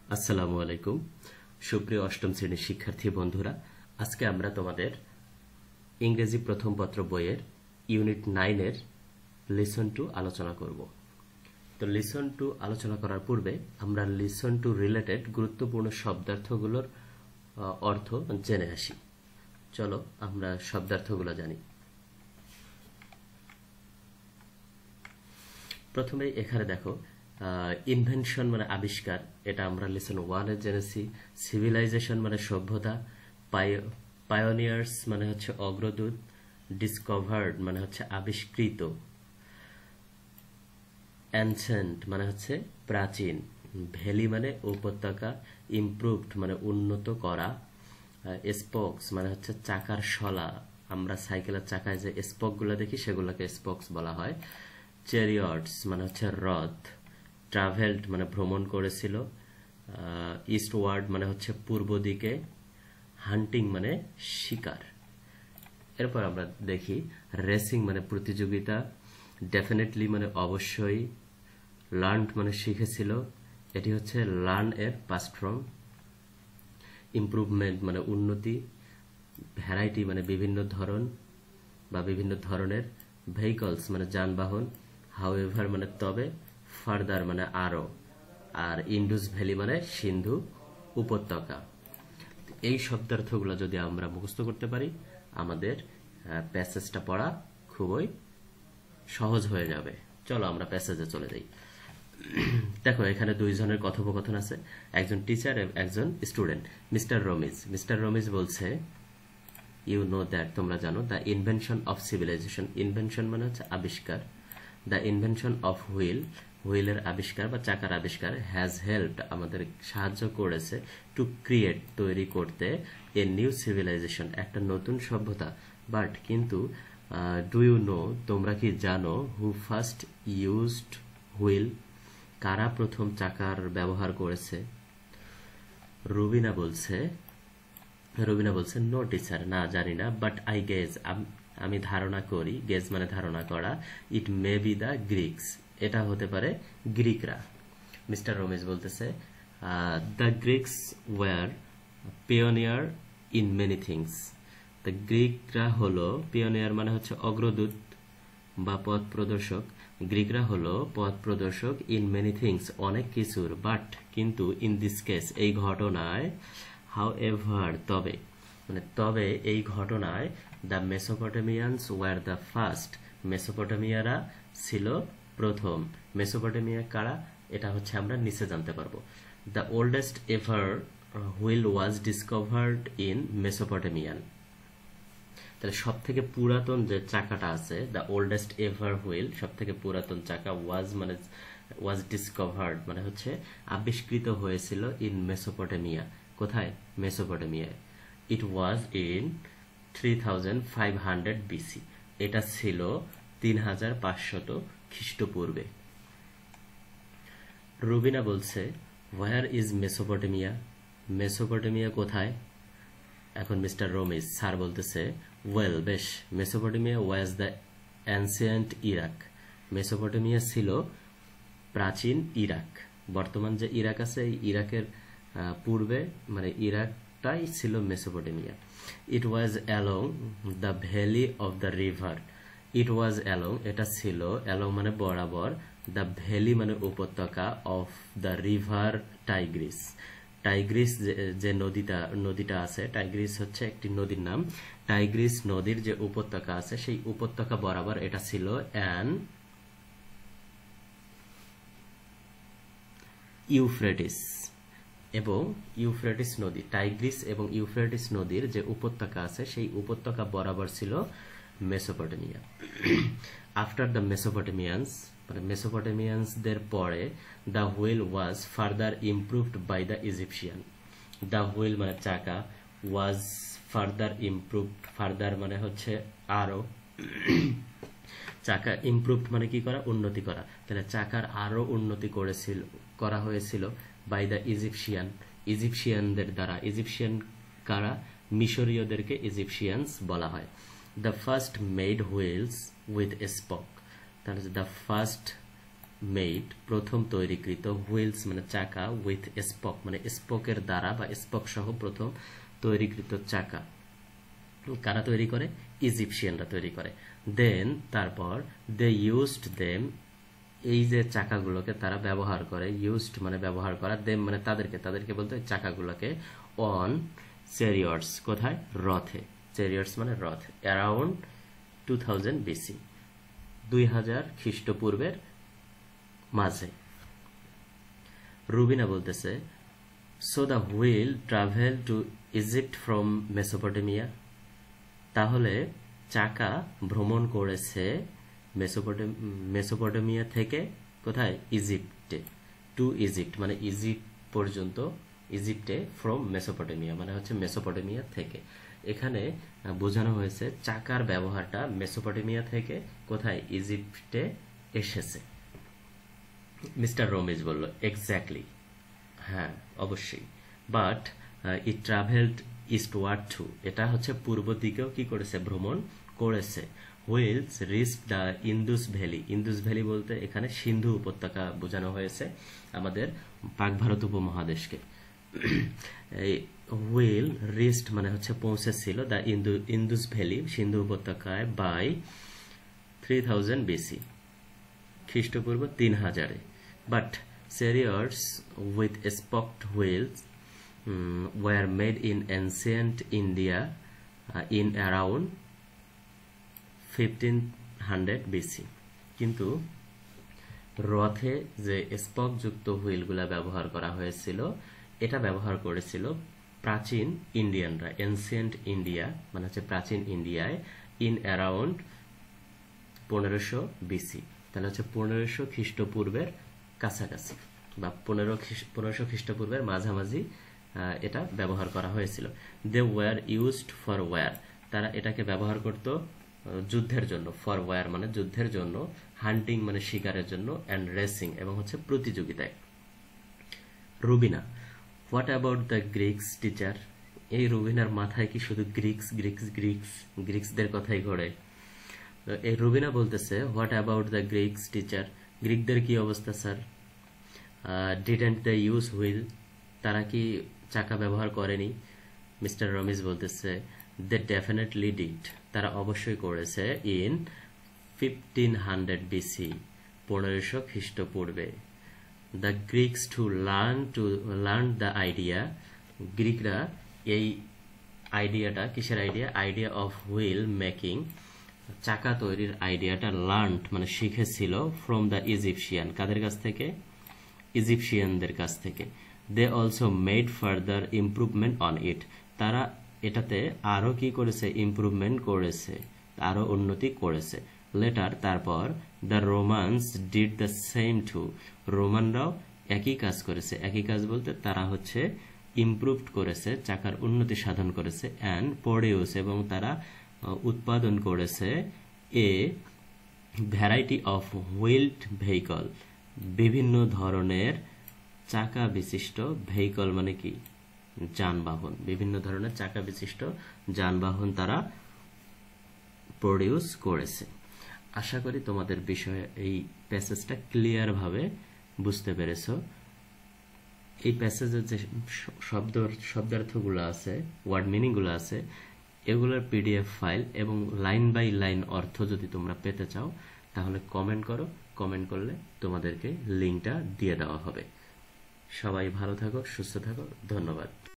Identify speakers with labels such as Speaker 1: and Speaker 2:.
Speaker 1: আসসালামু আলাইকুম সুপ্রিয় অষ্টম শ্রেণীর শিক্ষার্থী বন্ধুরা, আজকে আমরা তোমাদের ইংরেজি প্রথম পত্র বইয়ের ইউনিট 9 এর লিসন টু আলোচনা করব। তো লিসন টু আলোচনা করার পূর্বে আমরা লিসন টু রিলেটেড গুরুত্বপূর্ণ শব্দার্থগুলোর অর্থ জেনে আসি। চলো আমরা শব্দার্থগুলো জানি। প্রথমে এখানে দেখো, ইনভেনশন মানে আবিষ্কার, এটা আমরা লেসন 1 এ জেনেছি। সিভিলাইজেশন মানে সভ্যতা, পায়োনিয়ার্স মানে হচ্ছে অগ্রদূত, ডিসকভার্ড মানে হচ্ছে আবিষ্কৃত, অ্যানসেন্ট মানে হচ্ছে প্রাচীন, ভ্যালি মানে উপত্যকা, ইমপ্রুভড মানে উন্নত করা, স্পোকস মানে হচ্ছে চাকার শলা, আমরা সাইকেলের চাকায় যে স্পোকগুলো দেখি সেগুলোকে স্পোকস বলা হয়। চ্যারিয়টস মানে হচ্ছে রথ, ট্রাভেলড মানে ভ্রমণ করেছিল, ইস্টওয়ার্ড মানে হচ্ছে পূর্ব দিকে, হান্টিং মানে শিকার। এরপর আমরা দেখি রেসিং মানে প্রতিযোগিতা, ডেফিনেটলি মানে অবশ্যই, লার্নড মানে শিখেছিল, এটি হচ্ছে লার্ন এর পাস্ট ফর্ম। ইমপ্রুভমেন্ট মানে উন্নতি, ভ্যারাইটি মানে বিভিন্ন ধরন বা বিভিন্ন ধরনের, ভেহিকলস মানে যানবাহন, হাউএভার মানে তবে, ফার্দার মানে আরো, আর ইন্ডুস ভ্যালি মানে সিন্ধু উপত্যকা। এই শব্দার্থগুলো যদি আমরা মুখস্থ করতে পারি, আমাদের প্যাসেজটা পড়া খুবই সহজ হয়ে যাবে। চলো আমরা প্যাসেজে চলে যাই। দেখো এখানে দুইজনের কথোপকথন আছে, একজন টিচার এবং একজন স্টুডেন্ট। মিস্টার রমিজ বলছে, ইউ নো দ্যাট তোমরা জানো, the invention of civilisation, invention মানে হচ্ছে আবিষ্কার, দ্য ইনভেনশন অফ হুইলের আবিষ্কার বা চাকার আবিষ্কার, হ্যাজ হেল্পড আমাদের সাহায্য করেছে, টু ক্রিয়েট তৈরি করতে, এ নিউ সিভিলাইজেশন একটা নতুন সভ্যতা। বাট কিন্তু ডু ইউ নো তোমরা কি জানো, হু ফার্স্ট ইউজড হুইল কারা প্রথম চাকার ব্যবহার করেছে? রুবিনা বলছে নো টিচার, না জানি না, বাট আই গেজ আমি ধারণা করি, গেজ মানে ধারণা করা, ইট মে বি দ্য গ্রিকস এটা হতে পারে গ্রিকরা। মিস্টার রমেশ বলতেছে, the Greeks were pioneer in many things, the গ্রিকরা হলো, পিওনিয়ার মানে হচ্ছে অগ্রদূত বা পথ প্রদর্শক, গ্রিকরা হলো পথ প্রদর্শক, ইন মেনি থিংস অনেক কিছুর, বাট কিন্তু, ইন দিস কেস এই ঘটনায়, হাউ এভার তবে এই ঘটনায়, দ্য মেসোপটেমিয়ানস ওয়ার দ্য ফার্স্ট মেসোপটেমিয়ারা ছিল প্রথম। মেসোপটেমিয়া কারা, এটা হচ্ছে আমরা নিচে জানতে পারবো। The oldest ever wheel was discovered in Mesopotamian, তাহলে সব থেকে পুরাতন যে চাকাটা আছে, দ্য ওল্ডেস্ট এভার হুইল সব থেকে পুরাতন চাকা, ওয়াজ ডিসকভার্ড মানে হচ্ছে আবিষ্কৃত হয়েছিল, ইন মেসোপটেমিয়া, কোথায়? মেসোপটেমিয়ায়। ইট ওয়াজ ইন 3500 বিসি, এটা ছিল 3500 খ্রিস্টপূর্বে। রুবিনা বলছে, হোয়ার ইজ মেসোপটেমিয়া, মেসোপটেমিয়া কোথায়? এখন মিস্টার রমেশ স্যার বলতেছে, ওয়েল বেশ, Mesopotamia was the ancient Iraq, Mesopotamia ছিল প্রাচীন ইরাক। বর্তমান যে ইরাক আছে, এই ইরাকের পূর্বে মানে ইরাকটাই ছিল Mesopotamia. It was along the valley of the river, it was along এটা ছিল, অ্যালং মানে বরাবর, দ্য ভ্যালি মানে উপত্যকা, of the river Tigris, Tigris যে নদীটা আছে, টাইগ্রিস হচ্ছে একটি নদীর নাম, টাইগ্রিস নদীর যে উপত্যকা আছে সেই উপত্যকা বরাবর এটা ছিল অ্যান ইউফ্রেটিস, এবং ইউফ্রেটিস নদী, টাইগ্রিস এবং ইউফ্রেটিস নদীর যে উপত্যকা আছে সেই উপত্যকা বরাবর ছিল মেসোপটেমিয়া। আফটার দ্য মেসোপটেমিয়ানস মানে মেসোপটেমিয়ানসদের পরে, the wheel was further improved by the Egyptian, the wheel মানে চাকা, ওয়াজ ফার্দার ইমপ্রুভড, ফার্দার মানে হচ্ছে আরো, চাকা ইমপ্রুভড মানে কি করা, উন্নতি করা, তাহলে চাকার আরো উন্নতি করা হয়েছিল, বাই দ্য ইজিপশিয়ানদের দ্বারা। ইজিপশিয়ান কারা? মিশরীয়দেরকে ইজিপশিয়ানস বলা হয়। The first made wheels with spoke, তাহলে দ্য ফার্স্ট মেড প্রথম তৈরিকৃত হুইলস মানে চাকা উইথ স্পক মানে স্পোকের দ্বারা বা স্পক সহ প্রথম তৈরিকৃত চাকা কারা তৈরি করে ইজিপশিয়ানরা তৈরি করে দেন তারপর দে ইউজড দেম এই যে চাকাগুলোকে তারা ব্যবহার করে ইউজড মানে ব্যবহার করা দেম মানে তাদেরকে বলতে চাকাগুলোকে অন চ্যারিয়টস কোথায় রথে চ্যারিয়টস মানে রথ অ্যারাউন্ড 2000 বিসি 2000 খ্রিস্টপূর্বের মাঝে রুবিনা বলতেছে so the wheel travel to Egypt from Mesopotamia তাহলে চাকা ভ্রমণ করেছে মেসোপটেমিয়া থেকে কোথায় ইজিপ্টে টু ইজিপ্ট মানে ইজিপ্ট পর্যন্ত ইজিপ্টে ফ্রম মেসোপটেমিয়া মানে হচ্ছে মেসোপটেমিয়া থেকে এখানে বোঝানো হয়েছে চাকার ব্যবহারটা মেসোপটেমিয়া থেকে কোথায় ইজিপ্টে এসেছে মিস্টার রমেশ বলল এক্স্যাক্টলি হ্যাঁ অবশ্যই but it travelled eastward to এটা হচ্ছে পূর্ব দিকেও কি করেছে ভ্রমণ করেছে wheels reach the Indus valley বলতে এখানে সিন্ধু উপত্যকা বোঝানো হয়েছে আমাদের পাক ভারত উপমহাদেশকে হুইল রিস্ট মানে হচ্ছে পৌঁছেছিল দ্য ইন্দুস ভ্যালি সিন্ধু উপত্যকায় বাই 3000 বিসি খ্রিস্টপূর্ব 3000-এ but chariots with spoked wheels were made in ancient India in around 1500 BC কিন্তু রথে যে স্পক যুক্ত হুইলগুলা ব্যবহার করা হয়েছিল এটা ব্যবহার করেছিল প্রাচীন ইন্ডিয়ানরা এনসিয়েন্ট ইন্ডিয়া মানে হচ্ছে প্রাচীন ইন্ডিয়ায় ইন অ্যারাউন্ড 1500 বিসি তাহলে হচ্ছে 1500 খ্রিস্টপূর্বের কাছাকাছি বা 1500 খ্রিস্টপূর্বের মাঝামাঝি এটা ব্যবহার করা হয়েছিল they were used for war তারা এটাকে ব্যবহার করত যুদ্ধের জন্য ফর ওয়ার মানে যুদ্ধের জন্য হান্টিং মানে শিকারের জন্য অ্যান্ড রেসিং এবং হচ্ছে প্রতিযোগিতায় Rubina what about the Greeks teacher এই রুবিনার মাথায় কি শুধু গ্রিক্সদের কথাই ঘোরে এই রুবিনা বলতেছে what about the Greeks teacher গ্রিকদের কি অবস্থা sir didn't they use wheel তারা কি চাকা ব্যবহার করেনি মিস্টার রমেশ বলতেছে দে ডেফিনেটলি ডিড তারা অবশ্যই করেছে ইন 1500 বিসি 1500 খ্রিস্টপূর্বে the Greeks to learn the idea গ্রিকরা এই আইডিয়াটা কিসের আইডিয়া অফ হুইল মেকিং চাকা তৈরির আইডিয়াটা লার্ন মানে শিখেছিল ফ্রম দ্য ইজিপশিয়ান কাদের কাছ থেকে ইজিপশিয়ানদের কাছ থেকে they also made further improvement on it তারা এটাতে আরো কি করেছে ইমপ্রুভমেন্ট করেছে আরো উন্নতি করেছে লেটার তারপর the Romans did the same too রোমানরাও একই কাজ করেছে একই কাজ বলতে তারা হচ্ছে ইমপ্রুভড করেছে চাকার উন্নতি সাধন করেছে অ্যান্ড প্রডিউস এবং তারা উৎপাদন করেছে এ ভ্যারাইটি অফ হুইলড ভেহিকল বিভিন্ন ধরনের চাকা বিশিষ্ট ভেহিকল মানে কি যানবাহন বিভিন্ন ধরনের চাকা বিশিষ্ট যানবাহন তারা প্রডিউস করেছে আশা করি তোমাদের বিষয়ে এই প্যাসেজটা ক্লিয়ার ভাবে বুঝতে পেরেছো এই প্যাসেজের যে শব্দার্থগুলো আছে ওয়ার্ড মিনিংগুলো আছে এগুলোর পিডিএফ ফাইল এবং লাইন বাই লাইন অর্থ যদি তোমরা পেতে চাও তাহলে কমেন্ট করো কমেন্ট করলে তোমাদেরকে লিংকটা দিয়ে দেওয়া হবে সবাই ভালো থাকো সুস্থ থাকো ধন্যবাদ